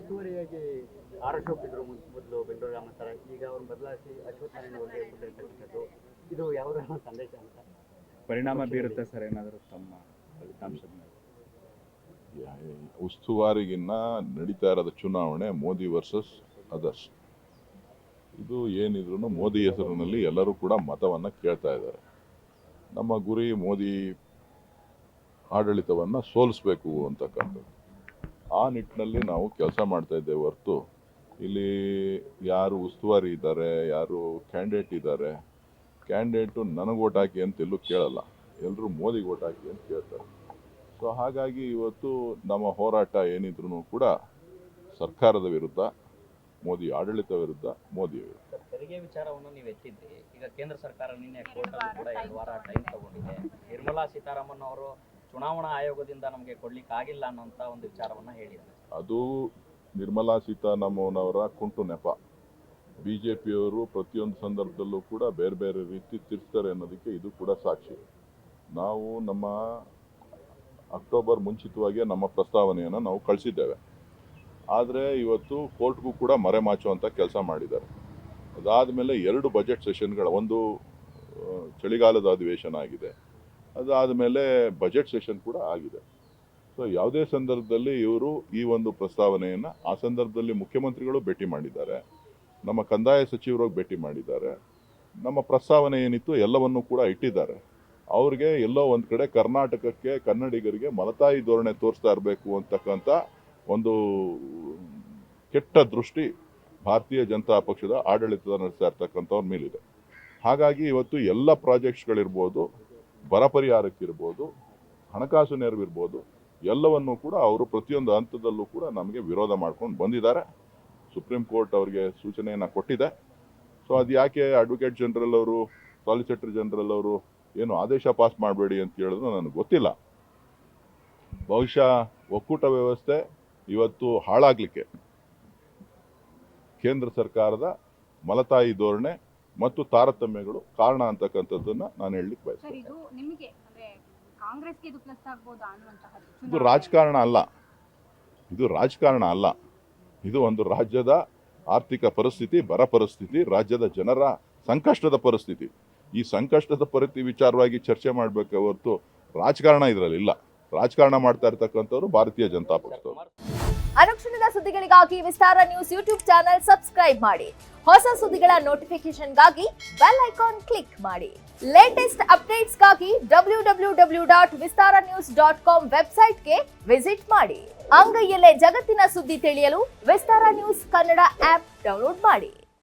ಉಸ್ತುವಾರಿಯಾಗಿ ಅಶೋಕ್ ಇದ್ರು ಮೊದಲು ಬೆಂಗಳೂರು ಗ್ರಾಮಾಂತರ, ಈಗ ಅವ್ರನ್ನ ಬದಲಾಯಿಸಿ ಅಶ್ವಥ್ ನಾರಾಯಣ ಅವರಿಗೆ ಕೊಟ್ಟಿರ್ತಕ್ಕಂಥದ್ದು, ಇದು ಯಾವುದರ ಸಂದೇಶ ಅಂತ ಪರಿಣಾಮ ಬೀರುತ್ತೆ ಸರ್ ಏನಾದರೂ ತಮ್ಮ ಫಲಿತಾಂಶದ ಮೇಲೆ? ಉಸ್ತುವಾರಿಗಿನ್ನ ನಡೀತಾ ಇರೋದು ಚುನಾವಣೆ ಮೋದಿ ವರ್ಸಸ್ ಅದರ್ಸ್. ಇದು ಏನಿದ್ರು ಮೋದಿ ಹೆಸರಿನಲ್ಲಿ ಎಲ್ಲರೂ ಕೂಡ ಮತವನ್ನು ಕೇಳ್ತಾ ಇದ್ದಾರೆ. ನಮ್ಮ ಗುರಿ ಮೋದಿ ಆಡಳಿತವನ್ನು ಸೋಲಿಸಬೇಕು ಅಂತಕ್ಕಂಥದ್ದು. ಆ ನಿಟ್ಟಿನಲ್ಲಿ ನಾವು ಕೆಲಸ ಮಾಡ್ತಾ ಇದ್ದೇವೆ ಹೊರತು ಇಲ್ಲಿ ಯಾರು ಉಸ್ತುವಾರಿ ಇದ್ದಾರೆ, ಯಾರು ಕ್ಯಾಂಡಿಡೇಟ್ ಇದ್ದಾರೆ, ಕ್ಯಾಂಡಿಡೇಟು ನನಗೆ ಓಟ್ ಹಾಕಿ ಅಂತ ಎಲ್ಲೂ ಕೇಳಲ್ಲ, ಎಲ್ಲರೂ ಮೋದಿಗೆ ಓಟ್ ಹಾಕಿ ಅಂತ ಕೇಳ್ತಾರೆ. ಸೊ ಹಾಗಾಗಿ ಇವತ್ತು ನಮ್ಮ ಹೋರಾಟ ಏನಿದ್ರು ಕೂಡ ಸರ್ಕಾರದ ವಿರುದ್ಧ, ಮೋದಿ ಆಡಳಿತ ವಿರುದ್ಧ, ಮೋದಿ ವಿರುದ್ಧ. ತೆರಿಗೆ ವಿಚಾರವನ್ನು ನೀವು ಎತ್ತಿದ್ರಿ. ಈಗ ಕೇಂದ್ರ ಸರ್ಕಾರ ನಿನ್ನೆ ಕೋರ್ಟಲ್ಲಿ ಕೂಡ 2 ವಾರ ಟೈಮ್ ತಗೊಂಡಿದೆ. ನಿರ್ಮಲಾ ಸೀತಾರಾಮನ್ ಅವರು ಚುನಾವಣಾ ಆಯೋಗದಿಂದ ನಮಗೆ ಕೊಡ್ಲಿಕ್ಕೆ ಆಗಿಲ್ಲ ಅನ್ನೋಂಥ ಒಂದು ವಿಚಾರವನ್ನು ಹೇಳಿದ್ದಾರೆ. ಅದು ನಿರ್ಮಲಾ ಸೀತಾರಾಮನ್ ಅವರ ಕುಂಟು ನೆಪ. ಬಿಜೆಪಿಯವರು ಪ್ರತಿಯೊಂದು ಸಂದರ್ಭದಲ್ಲೂ ಕೂಡ ಬೇರೆ ಬೇರೆ ರೀತಿ ತಿರ್ಸ್ತಾರೆ ಅನ್ನೋದಕ್ಕೆ ಇದು ಕೂಡ ಸಾಕ್ಷಿ. ನಾವು ನಮ್ಮ ಅಕ್ಟೋಬರ್ ಮುಂಚಿತವಾಗಿ ನಮ್ಮ ಪ್ರಸ್ತಾವನೆಯನ್ನು ನಾವು ಕಳಿಸಿದ್ದೇವೆ. ಆದರೆ ಇವತ್ತು ಕೋರ್ಟ್ಗೂ ಕೂಡ ಮರೆಮಾಚುವಂಥ ಕೆಲಸ ಮಾಡಿದ್ದಾರೆ. ಅದಾದಮೇಲೆ 2 ಬಜೆಟ್ ಸೆಷನ್ಗಳ, ಒಂದು ಚಳಿಗಾಲದ ಅಧಿವೇಶನ ಆಗಿದೆ, ಅದಾದಮೇಲೆ ಬಜೆಟ್ ಸೆಷನ್ ಕೂಡ ಆಗಿದೆ. ಸೊ ಯಾವುದೇ ಸಂದರ್ಭದಲ್ಲಿ ಇವರು ಈ ಒಂದು ಪ್ರಸ್ತಾವನೆಯನ್ನು, ಆ ಸಂದರ್ಭದಲ್ಲಿ ಮುಖ್ಯಮಂತ್ರಿಗಳು ಭೇಟಿ ಮಾಡಿದ್ದಾರೆ, ನಮ್ಮ ಕಂದಾಯ ಸಚಿವರು ಭೇಟಿ ಮಾಡಿದ್ದಾರೆ, ನಮ್ಮ ಪ್ರಸ್ತಾವನೆ ಏನಿತ್ತು ಎಲ್ಲವನ್ನೂ ಕೂಡ ಇಟ್ಟಿದ್ದಾರೆ. ಅವ್ರಿಗೆ ಎಲ್ಲೋ ಒಂದು ಕಡೆ ಕರ್ನಾಟಕಕ್ಕೆ, ಕನ್ನಡಿಗರಿಗೆ ಮಲತಾಯಿ ಧೋರಣೆ ತೋರಿಸ್ತಾ ಇರಬೇಕು ಅಂತಕ್ಕಂಥ ಒಂದು ಕೆಟ್ಟ ದೃಷ್ಟಿ ಭಾರತೀಯ ಜನತಾ ಪಕ್ಷದ ಆಡಳಿತದ ನಡೆಸ್ತಾ ಇರ್ತಕ್ಕಂಥವ್ರ ಮೇಲಿದೆ. ಹಾಗಾಗಿ ಇವತ್ತು ಎಲ್ಲ ಪ್ರಾಜೆಕ್ಟ್ಸ್ಗಳಿರ್ಬೋದು, ಬರ ಪರಿಹಾರಕ್ಕಿರ್ಬೋದು, ಹಣಕಾಸು ನೆರವಿರ್ಬೋದು, ಎಲ್ಲವನ್ನೂ ಕೂಡ ಅವರು ಪ್ರತಿಯೊಂದು ಹಂತದಲ್ಲೂ ಕೂಡ ನಮಗೆ ವಿರೋಧ ಮಾಡ್ಕೊಂಡು ಬಂದಿದ್ದಾರೆ. ಸುಪ್ರೀಂ ಕೋರ್ಟ್ ಅವರಿಗೆ ಸೂಚನೆಯನ್ನು ಕೊಟ್ಟಿದೆ. ಸೊ ಅದು ಯಾಕೆ ಅಡ್ವೊಕೇಟ್ ಜನರಲ್ ಅವರು, ಸಾಲಿಸಿಟರ್ ಜನರಲ್ ಅವರು ಏನು ಆದೇಶ ಪಾಸ್ ಮಾಡಬೇಡಿ ಅಂತ ಹೇಳಿದ್ರು ನನಗೆ ಗೊತ್ತಿಲ್ಲ. ಬಹುಶಃ ಒಕ್ಕೂಟ ವ್ಯವಸ್ಥೆ ಇವತ್ತು ಹಾಳಾಗಲಿಕ್ಕೆ ಕೇಂದ್ರ ಸರ್ಕಾರದ ಮಲತಾಯಿ ಧೋರಣೆ ಮತ್ತು ತಾರತಮ್ಯಗಳು ಕಾರಣ ಅಂತಕ್ಕಂಥದ್ದನ್ನು ನಾನು ಹೇಳಲಿಕ್ಕೆ ಬಯಸ್ತೇನೆ. ಇದು ರಾಜಕಾರಣ ಅಲ್ಲ, ಇದು ರಾಜಕಾರಣ ಅಲ್ಲ, ಇದು ಒಂದು ರಾಜ್ಯದ ಆರ್ಥಿಕ ಪರಿಸ್ಥಿತಿ, ಬರ ಪರಿಸ್ಥಿತಿ, ರಾಜ್ಯದ ಜನರ ಸಂಕಷ್ಟದ ಪರಿಸ್ಥಿತಿ. ಈ ಸಂಕಷ್ಟದ ವಿಚಾರವಾಗಿ ಚರ್ಚೆ ಮಾಡಬೇಕೆ ಹೊರತು ರಾಜಕಾರಣ ಇದರಲ್ಲಿ ಇಲ್ಲ. ರಾಜಕಾರಣ ಮಾಡ್ತಾ ಇರ್ತಕ್ಕಂಥವ್ರು ಭಾರತೀಯ ಜನತಾ ಪಕ್ಷದವರು. ಅನುಕ್ಷಣದ ಸುದ್ದಿಗಳಿಗಾಗಿ ವಿಸ್ತಾರ ನ್ಯೂಸ್ ಯೂಟ್ಯೂಬ್ ಚಾನೆಲ್ ಸಬ್ಸ್ಕ್ರೈಬ್ ಮಾಡಿ. ಹೊಸ ಸುದ್ದಿಗಳ ನೋಟಿಫಿಕೇಶನ್ಗಾಗಿ ಬೆಲ್ ಐಕಾನ್ ಕ್ಲಿಕ್ ಮಾಡಿ. ಲೇಟೆಸ್ಟ್ ಅಪ್ಡೇಟ್ಸ್ಗಾಗಿ www.vistaranews.com ವೆಬ್ಸೈಟ್ಗೆ ವಿಸಿಟ್ ಮಾಡಿ. ಅಂಗೈಯಲ್ಲೇ ಜಗತ್ತಿನ ಸುದ್ದಿ ತಿಳಿಯಲು ವಿಸ್ತಾರ ನ್ಯೂಸ್ ಕನ್ನಡ ಆಪ್ ಡೌನ್ಲೋಡ್ ಮಾಡಿ.